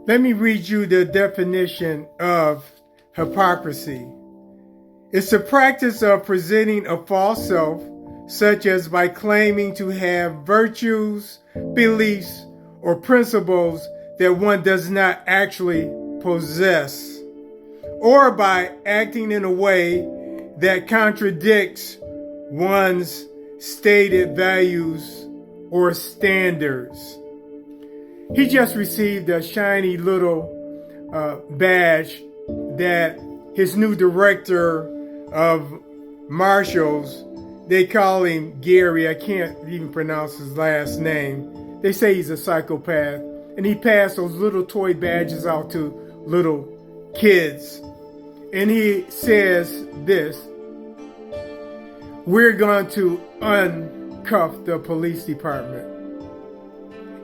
Let me read you the definition of hypocrisy. It's the practice of presenting a false self, such as by claiming to have virtues, beliefs, or principles that one does not actually possess, or by acting in a way that contradicts one's stated values or standards. He just received a shiny little badge that his new director of marshals, they call him Gary. I can't even pronounce his last name. They say he's a psychopath. And he passed those little toy badges out to little kids. And he says this: we're going to uncuff the police department.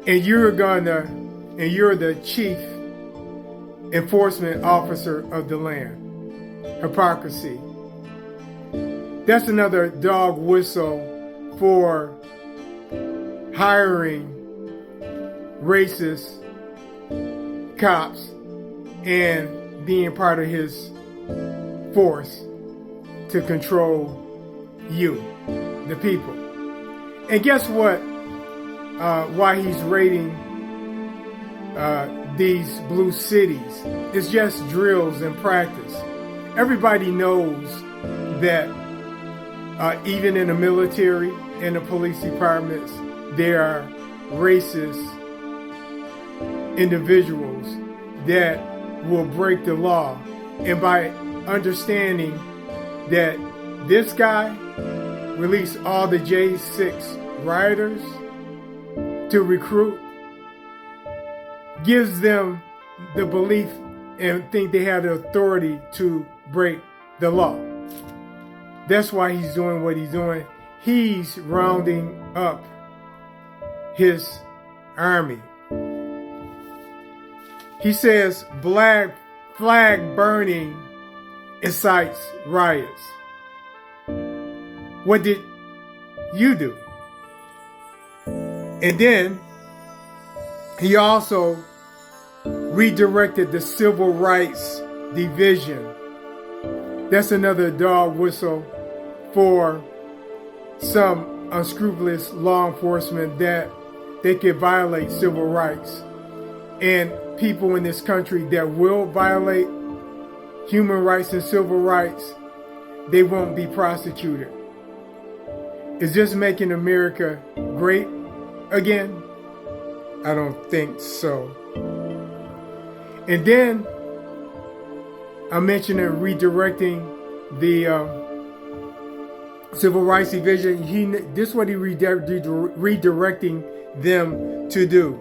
And you're the chief enforcement officer of the land. Hypocrisy. That's another dog whistle for hiring racist cops and being part of his force to control you, the people. And guess what? Why he's raiding these blue cities. It's just drills and practice. Everybody knows that even in the military and the police departments, there are racist individuals that will break the law. And by understanding that this guy released all the J6 rioters to recruit, gives them the belief and think they have the authority to break the law. That's why he's doing what he's doing. He's rounding up his army. He says black flag burning incites riots. What did you do? And then he also redirected the Civil Rights Division. That's another dog whistle for some unscrupulous law enforcement that they could violate civil rights. And people in this country that will violate human rights and civil rights, they won't be prosecuted. Is this making America great again? I don't think so. And then I mentioned redirecting the Civil Rights Division. This is what he redirecting them to do.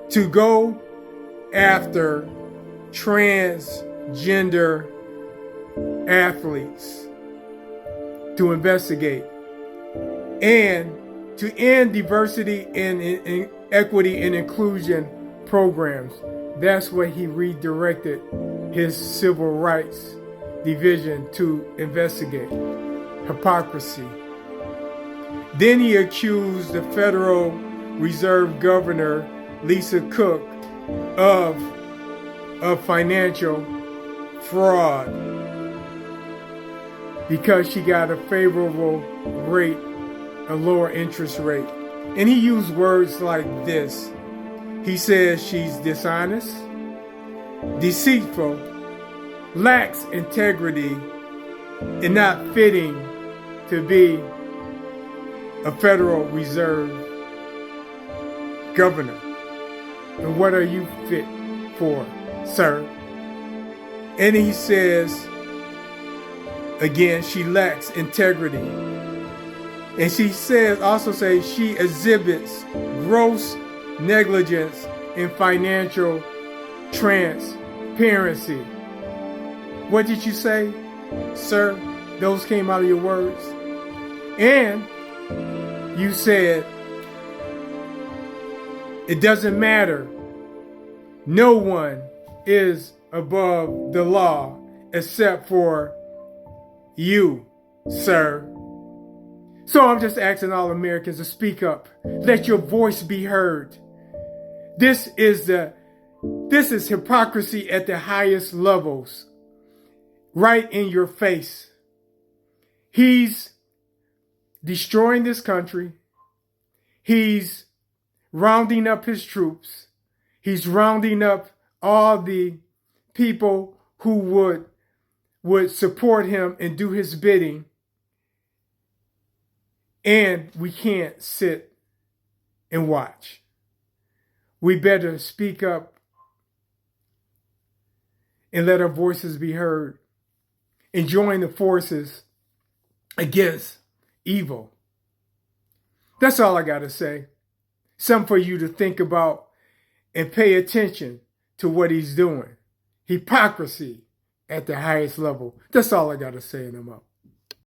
To go after transgender athletes, to investigate, and to end diversity and equity and inclusion programs. That's what he redirected his Civil Rights Division to investigate. Hypocrisy. Then he accused the Federal Reserve Governor, Lisa Cook, of financial fraud because she got a favorable rate, a lower interest rate. And he used words like this. He says she's dishonest, deceitful, lacks integrity, and not fitting to be a Federal Reserve governor. And what are you fit for, sir? And he says, again, she lacks integrity. And she also says she exhibits gross negligence in financial transparency. What did you say, sir? Those came out of your words. And you said, it doesn't matter. No one is above the law except for you, sir. So I'm just asking all Americans to speak up. Let your voice be heard. This is the This is hypocrisy at the highest levels, right in your face. He's destroying this country. He's rounding up his troops. He's rounding up all the people who would support him and do his bidding. And we can't sit and watch. We better speak up and let our voices be heard and join the forces against evil. That's all I got to say. Something for you to think about and pay attention to what he's doing. Hypocrisy at the highest level. That's all I got to say, and I'm up.